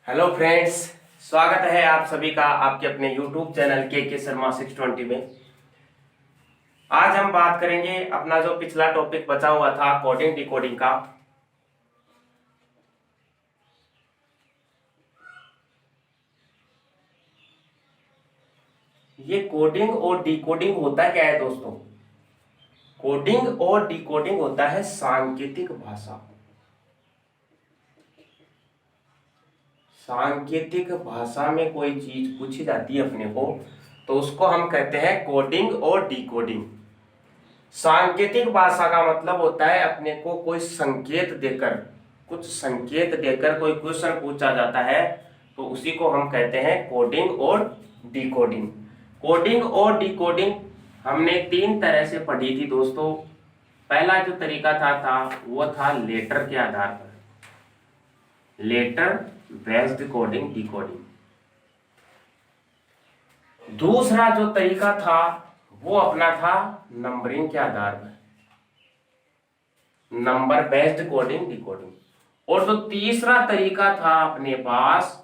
Hello friends, स्वागत है आप सभी का आपके अपने YouTube चैनल के शर्मा 620 में। आज हम बात करेंगे अपना जो पिछला टॉपिक बचा हुआ था कोडिंग डिकोडिंग का। ये कोडिंग और डिकोडिंग होता क्या है दोस्तों? कोडिंग और डिकोडिंग होता है सांकेतिक भाषा। सांकेतिक भाषा में कोई चीज पूछी जाती है अपने को तो उसको हम कहते हैं कोडिंग और डिकोडिंग। सांकेतिक भाषा का मतलब होता है अपने को कोई संकेत देकर, कुछ संकेत देकर कोई क्वेश्चन पूछा जाता है तो उसी को हम कहते हैं कोडिंग और डिकोडिंग। कोडिंग और डिकोडिंग हमने तीन तरह से पढ़ी थी दोस्तों। पहला जो तरीका था वो था लेटर के आधार पर, लेटर बेस्ड कोडिंग डिकोडिंग। दूसरा जो तरीका था वो अपना था नंबरिंग के आधार पर, नंबर बेस्ड कोडिंग डिकोडिंग। और जो तीसरा तरीका था अपने पास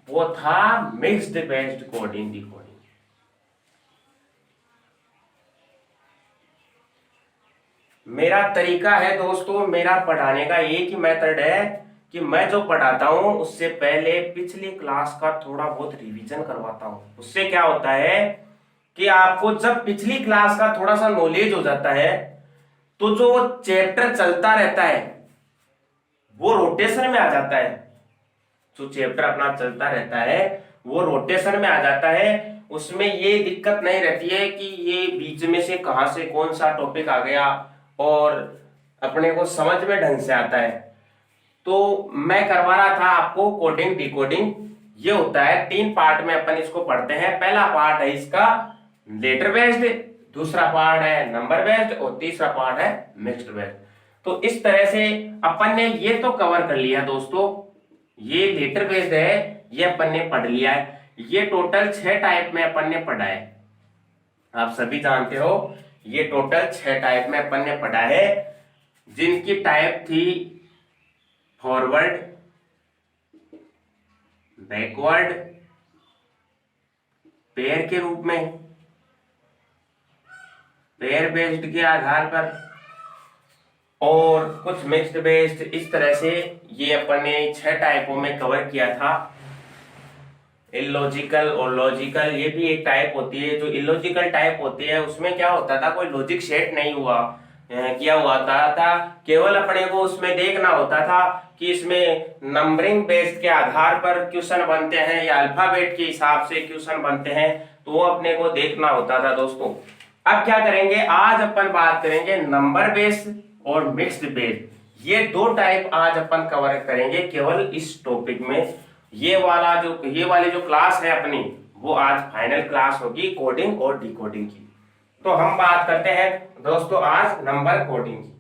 वो था मिक्स्ड बेस्ड कोडिंग डिकोडिंग। मेरा तरीका है दोस्तों, मेरा पढ़ाने का एक ही मेथड है कि मैं जो पढ़ाता हूं उससे पहले पिछली क्लास का थोड़ा बहुत रिवीजन करवाता हूं। उससे क्या होता है कि आपको जब पिछली क्लास का थोड़ा सा नॉलेज हो जाता है तो जो चैप्टर चलता रहता है वो रोटेशन में आ जाता है। जो चैप्टर अपना चलता रहता है वो रोटेशन में आ जाता है। उसमें ये दिक्कत नहीं रहती है कि ये बीच में से कहां से कौन सा टॉपिक आ गया और अपने को समझ में ढंग से आता है। तो मैं करवा रहा था आपको कोडिंग डिकोडिंग। ये होता है तीन पार्ट में अपन इसको पढ़ते हैं। पहला पार्ट है इसका लेटर बेस्ड, दूसरा पार्ट है नंबर बेस्ड और तीसरा पार्ट है मिक्स्ड बेस्ड। तो इस तरह से अपन ने ये तो कवर कर लिया दोस्तों। ये लेटर बेस्ड है, ये अपन ने पढ़ लिया है। ये टोटल 6 टाइप में अपन ने पढ़ा है, आप सभी जानते हो। ये टोटल 6 टाइप में अपन ने पढ़ा है, जिनकी टाइप थी फॉरवर्ड, बैकवर्ड, पेयर के रूप में, पेयर बेस्ड के आधार पर और कुछ मिक्स्ड बेस्ड। इस तरह से ये अपन ने 6 टाइपों में कवर किया था। इलॉजिकल और लॉजिकल, ये भी एक टाइप होती है। जो इलॉजिकल टाइप होती है उसमें क्या होता था, कोई लॉजिक सेट नहीं हुआ किया हुआ था, केवल अपने को उसमें देखना होता था कि इसमें नंबरिंग बेस्ड के आधार पर क्वेश्चन बनते हैं या अल्फाबेट के हिसाब से क्वेश्चन बनते हैं, तो वो अपने को देखना होता था दोस्तों। अब क्या करेंगे, आज अपन बात करेंगे नंबर बेस्ड और मिक्स्ड बेस्ड। ये दो टाइप आज अपन कवर करेंगे केवल इस टॉपिक में। ये वाली जो क्लास है अपनी वो आज फाइनल क्लास होगी कोडिंग और डिकोडिंग की। तो हम बात करते हैं दोस्तों आज नंबर कोडिंग की।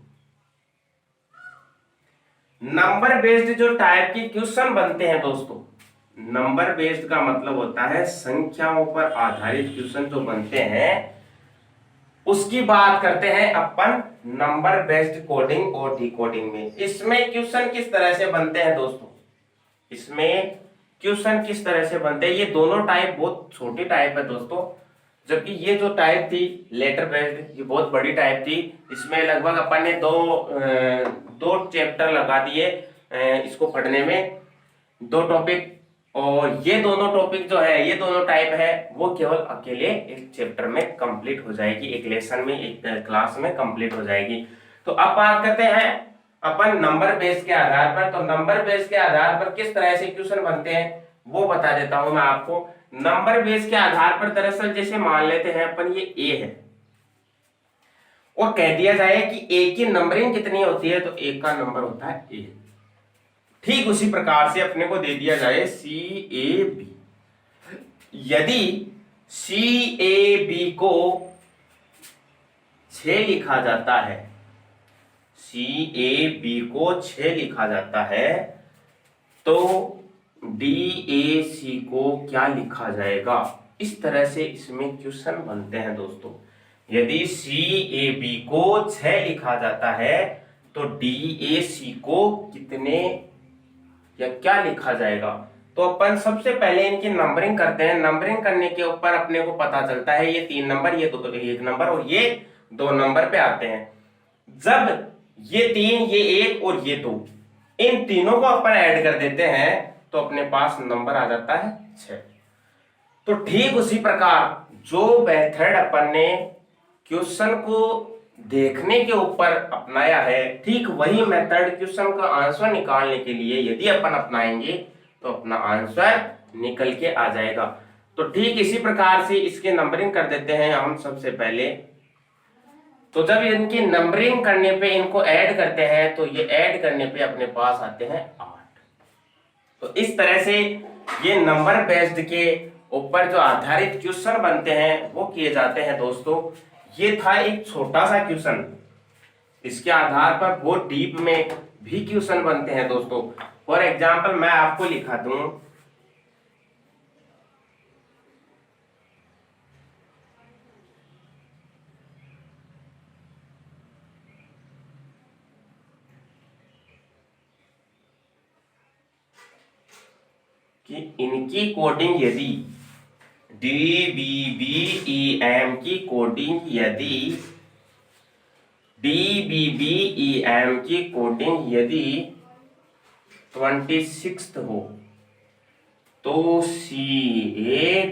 नंबर बेस्ड जो टाइप के क्वेश्चन बनते हैं दोस्तों, नंबर बेस्ड का मतलब होता है संख्याओं पर आधारित क्वेश्चन जो बनते हैं, उसकी बात करते हैं अपन नंबर बेस्ड कोडिंग और डिकोडिंग में। इसमें क्वेश्चन किस तरह से बनते हैं दोस्तों, इसमें क्वेश्चन किस तरह से बनते हैं। ये दोनों टाइप बहुत छोटी टाइप है दोस्तों, जबकि ये जो टाइप थी लेटर बेस्ड ये बहुत बड़ी टाइप थी। इसमें लगभग अपन ने दो चैप्टर लगा दिए इसको पढ़ने में, 2 टॉपिक। और ये दोनों टॉपिक जो है, ये दोनों टाइप है, वो केवल अकेले एक चैप्टर में कंप्लीट हो जाएगी, एक लेसन में, एक क्लास में कंप्लीट हो जाएगी। तो अब बात करते हैं अपन नंबर बेस के आधार पर। तो नंबर बेस के आधार पर किस तरह से क्वेश्चन बनते हैं वो बता देता हूं मैं आपको। नंबर बेस के आधार पर दरअसल जैसे मान लेते हैं अपन ये ए है और कह दिया जाए कि ए की नंबरिंग कितनी होती है, तो ए का नंबर होता है ए। ठीक उसी प्रकार से अपने को दे दिया जाए सी ए बी। यदि सी ए बी को 6 लिखा जाता है, सी ए बी को 6 लिखा जाता है, तो डी ए सी को क्या लिखा जाएगा। इस तरह से इसमें क्वेश्चन बनते हैं दोस्तों। यदि सी ए बी को 6 लिखा जाता है तो डी ए सी को कितने या क्या लिखा जाएगा। तो अपन सबसे पहले इनकी नंबरिंग करते हैं। नंबरिंग करने के ऊपर अपने को पता चलता है ये 3 नंबर, ये 1 नंबर और ये 2 नंबर पे आते हैं। जब ये 3, ये 1 और ये 2, इन तीनों को अपन ऐड कर देते हैं तो अपने पास नंबर आ जाता है 6। तो ठीक उसी प्रकार जो मेथड अपन ने क्वेश्चन को देखने के ऊपर अपनाया है, ठीक वही मेथड क्वेश्चन का आंसर निकालने के लिए यदि अपन अपनाएंगे तो अपना आंसर निकल के आ जाएगा। तो ठीक इसी प्रकार से इसके नंबरिंग कर देते हैं हम सबसे पहले। तो जब इनकी नंबरिंग करने पे इनको ऐड करते हैं तो ये ऐड करने पे अपने पास आते हैं 8। तो इस तरह से ये नंबर बेस्ड के ऊपर जो आधारित क्वेश्चन बनते हैं वो किए जाते हैं दोस्तों। ये था एक छोटा सा क्वेश्चन, इसके आधार पर बहुत डीप में भी क्वेश्चन बनते हैं दोस्तों। फॉर एग्जाम्पल मैं आपको लिखा दूं कि इनकी कोडिंग यदि DBBEM की कोडिंग यदि DBBEM की कोडिंग यदि 26 हो तो CABBR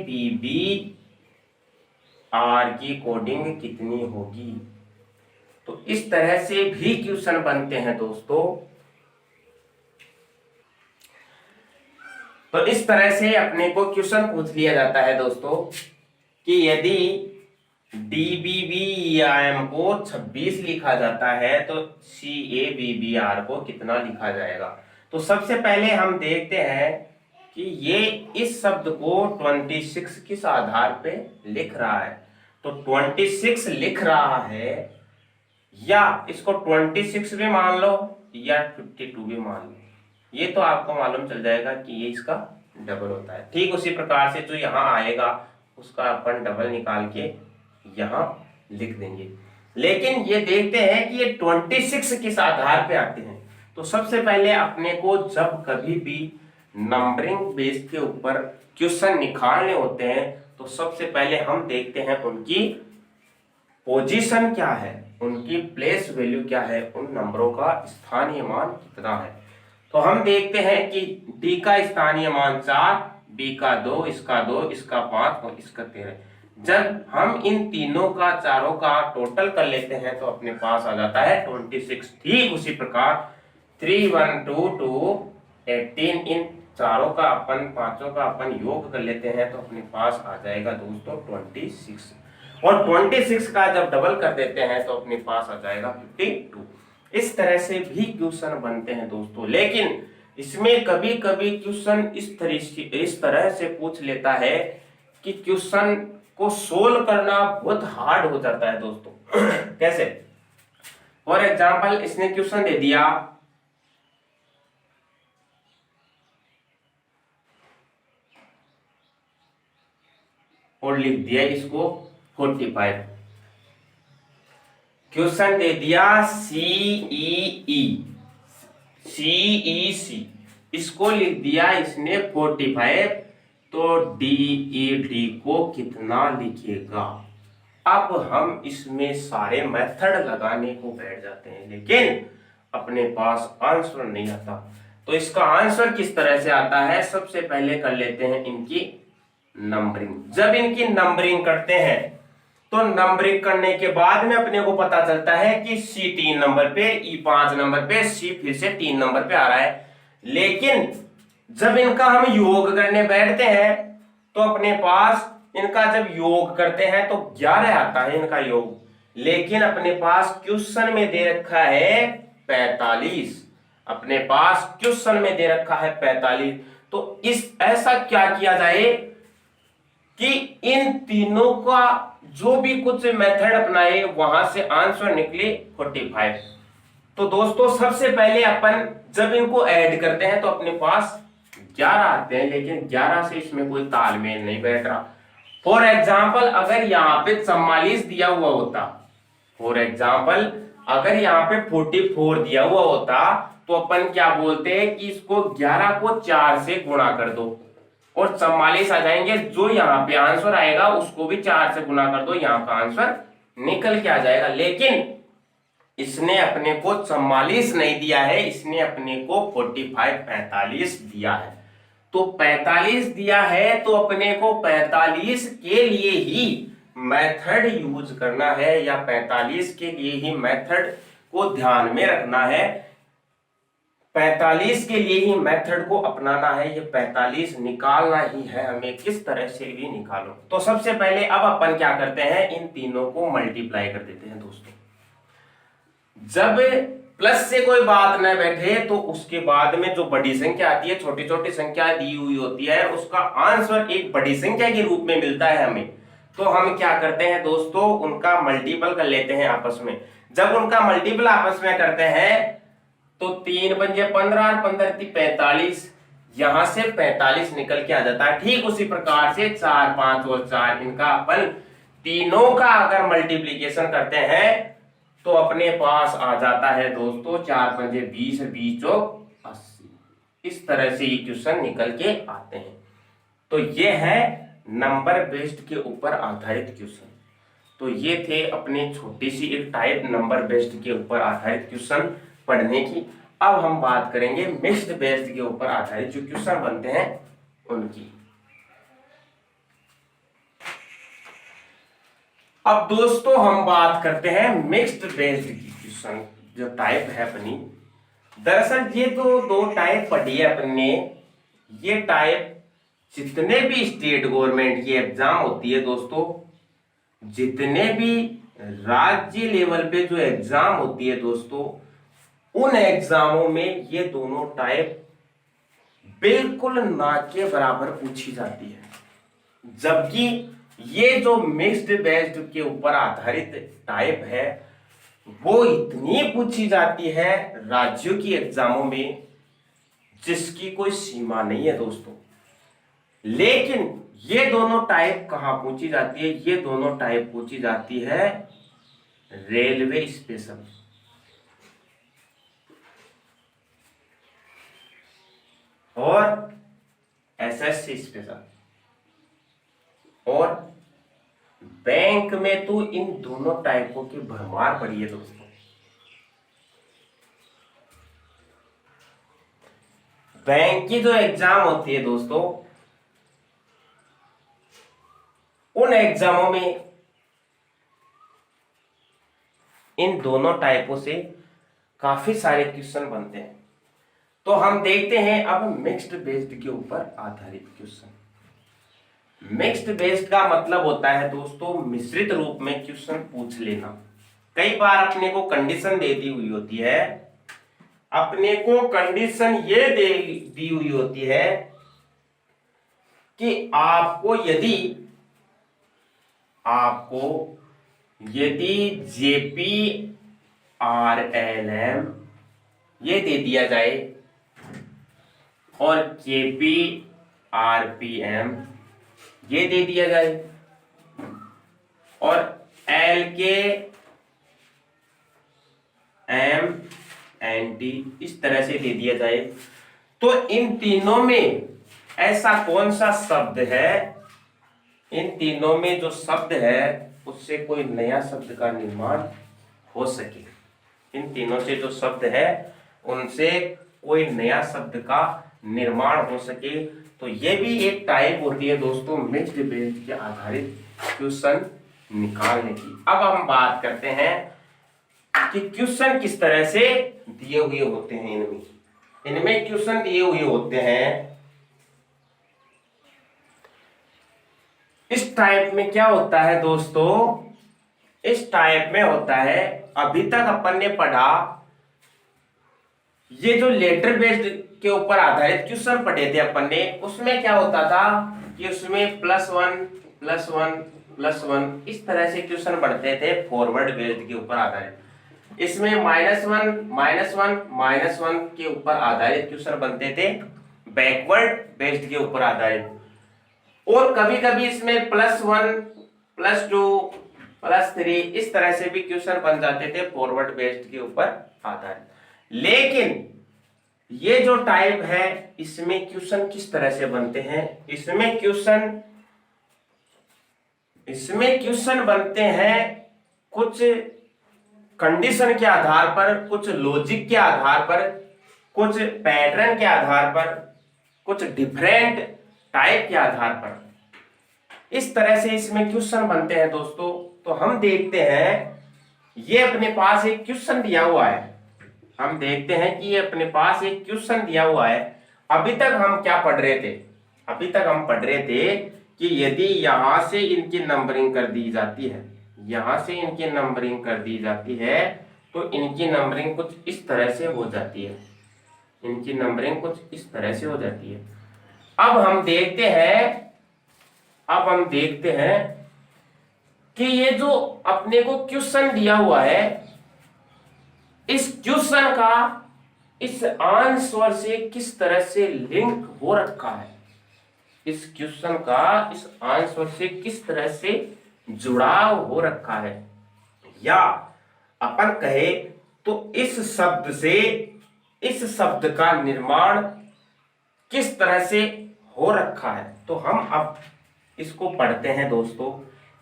की कोडिंग कितनी होगी। तो इस तरह से भी क्वेश्चन बनते हैं दोस्तों। तो इस तरह से अपने को क्वेश्चन पूछ लिया जाता है दोस्तों कि यदि DBBEM को 26 लिखा जाता है तो CABBR को कितना लिखा जाएगा। तो सबसे पहले हम देखते हैं कि ये इस शब्द को 26 किस आधार पे लिख रहा है। तो 26 लिख रहा है, या इसको 26 भी मान लो या 52 भी मान लो, ये तो आपको मालूम चल जाएगा कि ये इसका डबल होता है। ठीक उसी प्रकार से जो यहाँ आएगा उसका अपन डबल निकाल के यहाँ लिख देंगे। लेकिन ये देखते हैं कि ये 26 किस आधार पे आते हैं। तो सबसे पहले अपने को जब कभी भी नंबरिंग बेस के ऊपर क्वेश्चन निकालने होते हैं तो सबसे पहले हम देखते हैं उनकी पोजीशन क्या है, उनकी प्लेस वैल्यू क्या है, उन नंबरों का स्थानीय मान कितना है। तो हम देखते हैं कि डी का स्थानीय मान 4, बी का 2, इसका 2, इसका 5 और इसका 13। जब हम इन तीनों का चारों का टोटल कर लेते हैं तो अपने पास आ जाता है 26। ठीक उसी प्रकार 3, 1, 2, 2, 18 इन चारों का अपन पांचों का अपन योग कर लेते हैं तो अपने पास आ जाएगा दोस्तों 26। और 26 का जब डबल कर देते हैं तो अपने पास आ जाएगा 52। इस तरह से भी क्वेश्चन बनते हैं दोस्तों। लेकिन इसमें कभी कभी क्वेश्चन इस तरह से पूछ लेता है कि क्वेश्चन को सोल्व करना बहुत हार्ड हो जाता है दोस्तों। कैसे? फॉर एग्जाम्पल इसने क्वेश्चन दे दिया और लिख दिया इसको 45। क्वेश्चन दे दिया CEC, इसको लिख दिया इसने 45। तो DED को कितना लिखेगा। अब हम इसमें सारे मेथड लगाने को बैठ जाते हैं लेकिन अपने पास आंसर नहीं आता। तो इसका आंसर किस तरह से आता है, सबसे पहले कर लेते हैं इनकी नंबरिंग। जब इनकी नंबरिंग करते हैं तो नंबरिंग करने के बाद में अपने को पता चलता है कि C 3 नंबर पे, E 5 नंबर पे, C फिर से 3 नंबर पे आ रहा है। लेकिन जब इनका हम योग करने बैठते हैं तो अपने पास इनका जब योग करते हैं तो 11 आता है इनका योग। लेकिन अपने पास क्वेश्चन में दे रखा है 45। अपने पास क्वेश्चन में दे रखा है 45। तो ऐसा क्या किया जाए कि इन तीनों का जो भी कुछ मेथड अपनाए वहां से आंसर निकले 45। तो दोस्तों सबसे पहले अपन जब इनको ऐड करते हैं तो अपने पास 11 आते हैं, लेकिन 11 से इसमें कोई तालमेल नहीं बैठ रहा। फॉर एग्जाम्पल अगर यहाँ पे 44 दिया हुआ होता, फॉर एग्जाम्पल अगर यहाँ पे 44 दिया हुआ होता तो अपन क्या बोलते हैं कि इसको 11 को 4 से गुणा कर दो और 44 आ जाएंगे। जो यहाँ पे आंसर आएगा उसको भी 4 से गुणा कर दो, यहाँ का आंसर निकल के आ जाएगा। लेकिन इसने अपने को 44 नहीं दिया है, इसने अपने को 45 दिया है। तो 45 दिया है तो अपने को 45 के लिए ही मेथड यूज करना है या 45 के लिए ही मेथड को ध्यान में रखना है, 45 के लिए ही मेथड को अपनाना है। ये 45 निकालना ही है हमें, किस तरह से भी निकालो। तो सबसे पहले अब अपन क्या करते हैं, इन तीनों को मल्टीप्लाई कर देते हैं दोस्तों। जब प्लस से कोई बात न बैठे तो उसके बाद में जो बड़ी संख्या आती है, छोटी छोटी संख्या दी हुई होती है, उसका आंसर एक बड़ी संख्या के रूप में मिलता है हमें। तो हम क्या करते हैं दोस्तों, उनका मल्टीपल कर लेते हैं आपस में। जब उनका मल्टीपल आपस में करते हैं तो 3 पंजे 15 और 15 × 45, यहां से 45 निकल के आ जाता है। ठीक उसी प्रकार से 4 5 और 4 इनका अपन तीनों का अगर मल्टीप्लीकेशन करते हैं तो अपने पास आ जाता है दोस्तों 4 पंजे 20, 20 और 80। इस तरह से ये क्वेश्चन निकल के आते हैं। तो ये है नंबर बेस्ड के ऊपर आधारित क्वेश्चन। तो ये थे अपने छोटी सी एक टाइप नंबर बेस्ड के ऊपर आधारित क्वेश्चन पढ़ने की। अब हम बात करेंगे मिक्स्ड बेस्ड के ऊपर आधारित जो क्वेश्चन बनते हैं उनकी। अब दोस्तों हम बात करते हैं मिक्स्ड बेस्ड की क्वेश्चन जो टाइप है अपनी। दरअसल ये तो दो टाइप पढ़ी है अपन ने। ये टाइप जितने भी स्टेट गवर्नमेंट की एग्जाम होती है दोस्तों, जितने भी राज्य लेवल पे जो एग्जाम होती है दोस्तों, उन एग्जामों में ये दोनों टाइप बिल्कुल ना के बराबर पूछी जाती है। जबकि ये जो मिक्स्ड बेस्ड के ऊपर आधारित टाइप है वो इतनी पूछी जाती है राज्यों की एग्जामों में जिसकी कोई सीमा नहीं है दोस्तों। लेकिन ये दोनों टाइप कहां पूछी जाती है, ये दोनों टाइप पूछी जाती है रेलवे स्पेशल और एसएससी स्पेशल। और बैंक में तो इन दोनों टाइपों की भरमार पड़ी है दोस्तों। बैंक की जो एग्जाम होती है दोस्तों, उन एग्जामों में इन दोनों टाइपों से काफी सारे क्वेश्चन बनते हैं। तो हम देखते हैं अब मिक्स्ड बेस्ड के ऊपर आधारित क्वेश्चन। मिक्स्ड बेस्ड का मतलब होता है दोस्तों मिश्रित रूप में क्वेश्चन पूछ लेना। कई बार अपने को कंडीशन दे दी हुई होती है, अपने को कंडीशन ये दी हुई होती है कि आपको यदि JPRLM ये दे दिया जाए और KPRPM ये दे दिया जाए और LKMNT इस तरह से दे दिया जाए, तो इन तीनों में ऐसा कौन सा शब्द है, इन तीनों में जो शब्द है उससे कोई नया शब्द का निर्माण हो सके। इन तीनों से जो शब्द है उनसे कोई नया शब्द का निर्माण हो सके। तो ये भी एक टाइप होती है दोस्तों मिक्स्ड बेस्ड के आधारित क्वेश्चन निकालने की। अब हम बात करते हैं कि क्वेश्चन किस तरह से दिए हुए होते हैं। इनमें क्वेश्चन दिए हुए होते हैं। इस टाइप में क्या होता है दोस्तों, इस टाइप में होता है, अभी तक अपन ने पढ़ा ये जो लेटर बेस्ड के ऊपर आधारित क्वेश्चन पढ़े थे अपन ने, उसमें क्या होता था कि उसमें +1 +1 +1 इस तरह से क्वेश्चन बढ़ते थे फॉरवर्ड बेस्ड के ऊपर आधारित। इसमें -1 के ऊपर आधारित क्वेश्चन बनते थे बैकवर्ड बेस्ड के ऊपर आधारित। और कभी कभी इसमें +1 +2 +3 इस तरह से भी क्वेश्चन बन जाते थे फॉरवर्ड बेस्ड के ऊपर आधारित। लेकिन ये जो टाइप है इसमें क्वेश्चन किस तरह से बनते हैं, इसमें क्वेश्चन बनते हैं कुछ कंडीशन के आधार पर, कुछ लॉजिक के आधार पर, कुछ पैटर्न के आधार पर, कुछ डिफरेंट टाइप के आधार पर, इस तरह से इसमें क्वेश्चन बनते हैं दोस्तों। तो हम देखते हैं, ये अपने पास एक क्वेश्चन दिया हुआ है, हम देखते हैं कि ये अपने पास एक क्वेश्चन दिया हुआ है। अभी तक हम क्या पढ़ रहे थे, अभी तक हम पढ़ रहे थे कि यदि यहां से इनकी नंबरिंग कर दी जाती है, यहां से इनकी नंबरिंग कर दी जाती है, तो इनकी नंबरिंग कुछ इस तरह से हो जाती है, इनकी नंबरिंग कुछ इस तरह से हो जाती है। अब हम देखते हैं कि ये जो अपने को क्वेश्चन दिया हुआ है, इस क्वेश्चन का इस आंसर से किस तरह से लिंक हो रखा है, इस क्वेश्चन का इस आंसर से किस तरह से जुड़ाव हो रखा है, या अपन कहे तो इस शब्द का निर्माण किस तरह से हो रखा है। तो हम अब इसको पढ़ते हैं दोस्तों।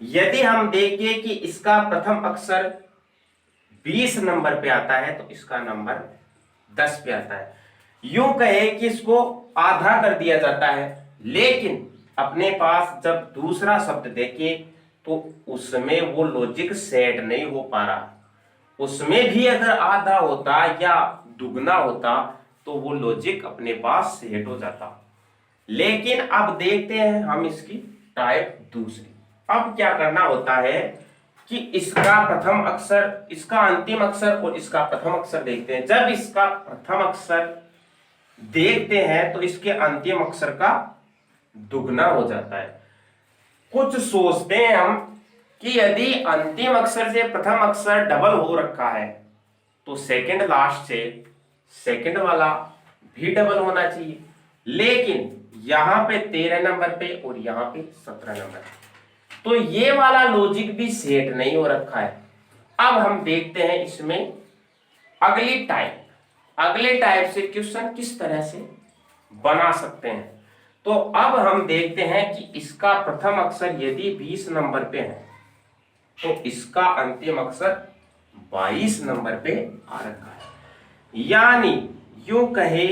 यदि हम देखें कि इसका प्रथम अक्षर 20 नंबर पे आता है तो इसका नंबर 10 पे आता है, यूं कहे कि इसको आधा कर दिया जाता है, लेकिन अपने पास जब दूसरा शब्द देखे तो उसमें वो लॉजिक सेट नहीं हो पा रहा, उसमें भी अगर आधा होता या दुगना होता तो वो लॉजिक अपने पास सेट हो जाता। लेकिन अब देखते हैं हम इसकी टाइप दूसरी। अब क्या करना होता है कि इसका प्रथम अक्षर, इसका अंतिम अक्षर और इसका प्रथम अक्षर देखते हैं। जब इसका प्रथम अक्षर देखते हैं तो इसके अंतिम अक्षर का दुगना हो जाता है। कुछ सोचते हैं हम कि यदि अंतिम अक्षर से प्रथम अक्षर डबल हो रखा है तो सेकंड लास्ट से सेकंड वाला भी डबल होना चाहिए, लेकिन यहां पे 13 नंबर पे और यहां पे 17 नंबर, तो ये वाला लॉजिक भी सेट नहीं हो रखा है। अब हम देखते हैं इसमें अगले टाइप से क्वेश्चन किस तरह से बना सकते हैं। तो अब हम देखते हैं कि इसका प्रथम अक्षर यदि 20 नंबर पे है तो इसका अंतिम अक्षर 22 नंबर पे आ रखा है, यानी यूं कहे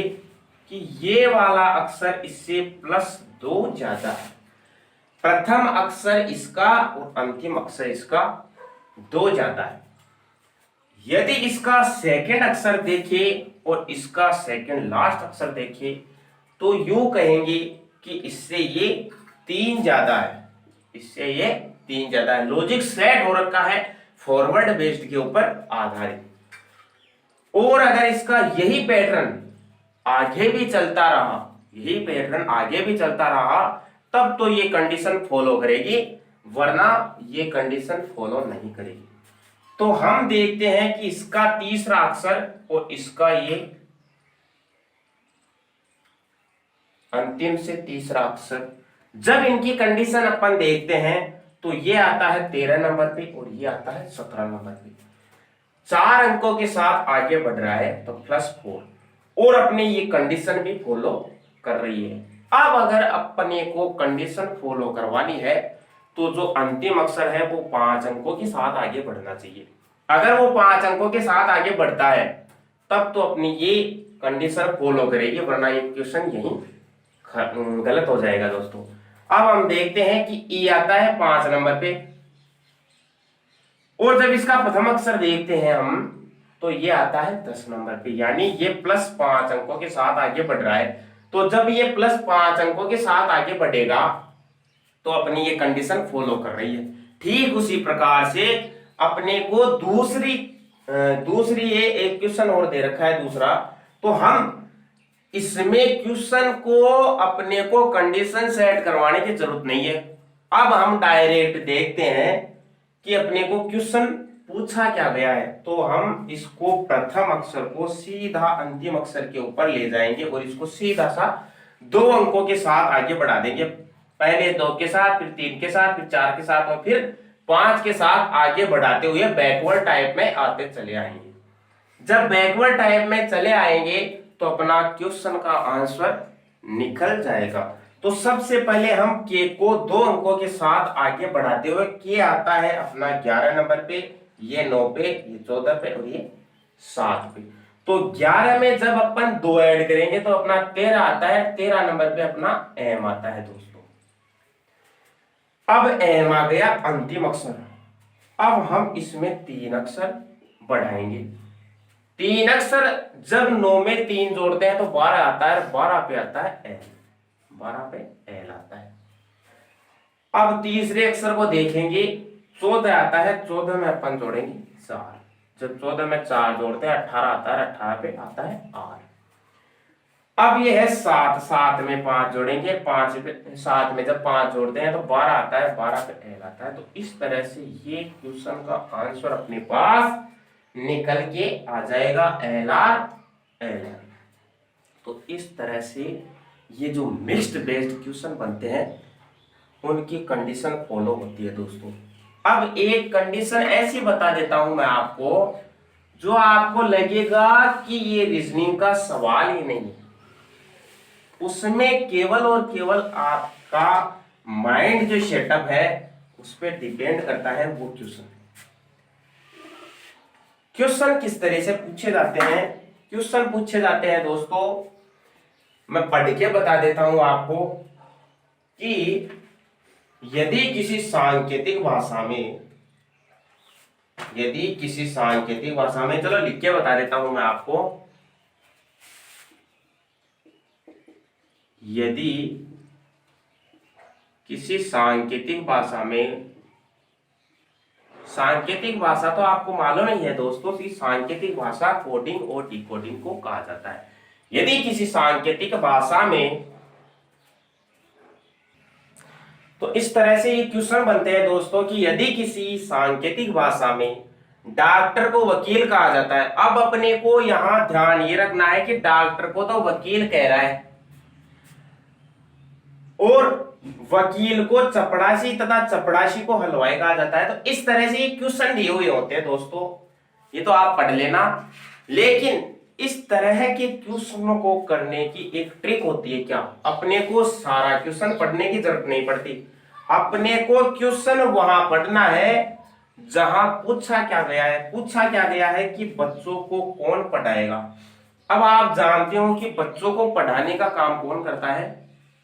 कि ये वाला अक्षर इससे +2 ज्यादा है। प्रथम अक्षर इसका और अंतिम अक्षर इसका 2 ज्यादा है। यदि इसका सेकंड अक्षर देखे और इसका सेकंड लास्ट अक्षर देखे तो यूं कहेंगे कि इससे ये 3 ज्यादा है, इससे ये 3 ज्यादा है। लॉजिक सेट हो रखा है फॉरवर्ड बेस्ड के ऊपर आधारित। और अगर इसका यही पैटर्न आगे भी चलता रहा, तब तो ये कंडीशन फॉलो करेगी, वरना ये कंडीशन फॉलो नहीं करेगी। तो हम देखते हैं कि इसका तीसरा अक्षर और इसका ये अंतिम से तीसरा अक्षर, जब इनकी कंडीशन अपन देखते हैं तो ये आता है 13 नंबर पे और ये आता है 17 नंबर पे। 4 अंकों के साथ आगे बढ़ रहा है तो +4, और अपने ये कंडीशन भी फॉलो कर रही है। अब अगर अपने को कंडीशन फॉलो करवानी है तो जो अंतिम अक्षर है वो 5 अंकों के साथ आगे बढ़ना चाहिए। अगर वो 5 अंकों के साथ आगे बढ़ता है तब तो अपनी ये कंडीशन फॉलो करेगी, वरना ये क्वेश्चन यही गलत हो जाएगा दोस्तों। अब हम देखते हैं कि ई आता है 5 नंबर पे, और जब इसका प्रथम अक्षर देखते हैं हम तो ये आता है 10 नंबर पे, यानी ये +5 अंकों के साथ आगे बढ़ रहा है। तो जब ये +5 अंकों के साथ आगे बढ़ेगा तो अपनी ये कंडीशन फॉलो कर रही है। ठीक उसी प्रकार से अपने को दूसरी ये एक क्वेश्चन और दे रखा है दूसरा, तो हम इसमें क्वेश्चन को अपने को कंडीशन सेट करवाने की जरूरत नहीं है। अब हम डायरेक्ट देखते हैं कि अपने को क्वेश्चन पूछा क्या गया है, तो हम इसको प्रथम अक्षर को सीधा अंतिम अक्षर के ऊपर ले जाएंगे और इसको सीधा सा 2 अंकों के साथ आगे बढ़ा देंगे। पहले 2 के साथ, फिर 3 के साथ, फिर 4 के साथ और फिर 5 के साथ आगे बढ़ाते हुए बैकवर्ड टाइप में आते चले आएंगे। जब बैकवर्ड टाइप में चले आएंगे तो अपना क्वेश्चन का आंसर निकल जाएगा। तो सबसे पहले हम के को 2 अंकों के साथ आगे बढ़ाते हुए, के आता है अपना 11 नंबर पे, ये 9 पे, ये 14 पे और ये 7 पे। तो 11 में जब अपन 2 ऐड करेंगे तो अपना 13 आता है, 13 नंबर पे अपना एम आता है दोस्तों। अब एम आ गया अंतिम अक्षर। अब हम इसमें 3 अक्षर बढ़ाएंगे। 3 अक्षर जब 9 में 3 जोड़ते हैं तो 12 आता है, 12 पे आता है एल, 12 पे एल आता है। अब तीसरे अक्षर को देखेंगे, 14 आता है, 14 में अपन जोड़ेंगे 4, जब 14 में 4 जोड़ते हैं 18 आता है, 18 पे आता है आर। अब ये है 7, 7 में 5 जोड़ेंगे, 5 पे 7 में जब 5 जोड़ते हैं तो 12 आता है, 12 पे एल आता है। तो इस तरह से ये क्वेश्चन का आंसर अपने पास निकल के आ जाएगा, एल आर एल आर। तो इस तरह से ये जो मिक्स्ड बेस्ड क्वेश्चन बनते हैं उनकी कंडीशन फॉलो होती है दोस्तों। अब एक कंडीशन ऐसी बता देता हूं मैं आपको, जो आपको लगेगा कि ये रीजनिंग का सवाल ही नहीं है, उसमें केवल और केवल आपका माइंड जो सेटअप है उस पर डिपेंड करता है वो क्वेश्चन। क्वेश्चन किस तरह से पूछे जाते हैं? क्वेश्चन पूछे जाते हैं दोस्तों, मैं पढ़ के बता देता हूं आपको कि यदि किसी सांकेतिक भाषा में, चलो लिख के बता देता हूं मैं आपको, यदि किसी सांकेतिक भाषा में, सांकेतिक भाषा तो आपको मालूम ही है दोस्तों कि सांकेतिक भाषा कोडिंग और डिकोडिंग को कहा जाता है। यदि किसी सांकेतिक भाषा में, तो इस तरह से ये क्वेश्चन बनते हैं दोस्तों कि यदि किसी सांकेतिक भाषा में डॉक्टर को वकील कहा जाता है। अब अपने को यहां ध्यान ये रखना है कि डॉक्टर को तो वकील कह रहा है और वकील को चपड़ासी तथा चपड़ासी को हलवाई कहा जाता है। तो इस तरह से ये क्वेश्चन दिए हुए होते हैं दोस्तों, ये तो आप पढ़ लेना। लेकिन इस तरह के क्वेश्चनों को करने की एक ट्रिक होती है क्या, अपने को सारा क्वेश्चन पढ़ने की जरूरत नहीं पड़ती। अपने को क्वेश्चन वहां पढ़ना है जहां पूछा क्या गया है। पूछा क्या गया है कि बच्चों को कौन पढ़ाएगा। अब आप जानते हो कि बच्चों को पढ़ाने का काम कौन करता है?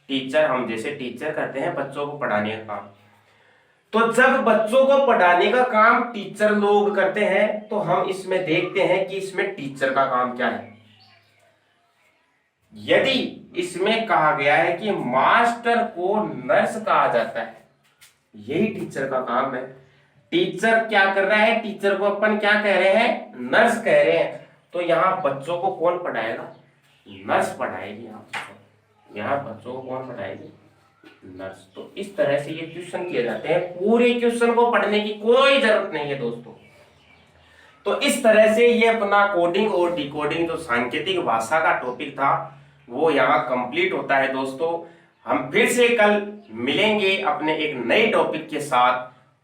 टीचर। हम जैसे टीचर करते हैं बच्चों को पढ़ाने का काम। तो जब बच्चों को पढ़ाने का काम टीचर लोग करते हैं तो हम इसमें देखते हैं कि इसमें टीचर का काम क्या है। यदि इसमें कहा गया है कि मास्टर को नर्स कहा जाता है, यही टीचर का काम है। टीचर क्या कर रहा है? टीचर को अपन क्या कह रहे हैं? नर्स कह रहे हैं। तो यहाँ बच्चों को कौन पढ़ाएगा? नर्स पढ़ाएगी। यहाँ बच्चों को कौन पढ़ाएगी? नर्स। तो इस तरह से ये क्वेश्चन किए जाते हैं। पूरे क्वेश्चन को पढ़ने की कोई जरूरत नहीं है दोस्तों। तो इस तरह से ये अपना कोडिंग और डिकोडिंग जो सांकेतिक भाषा का टॉपिक था वो यहाँ कंप्लीट होता है दोस्तों। हम फिर से कल मिलेंगे अपने एक नए टॉपिक के साथ।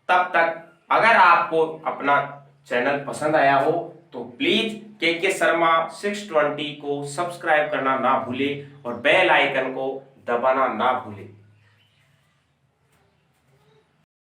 तब तक अगर आपको अपना चैनल पसंद आया हो तो प्लीज के शर्मा 620 को सब्सक्राइब करना ना भूले और बेल आइकन को दबाना ना भूले।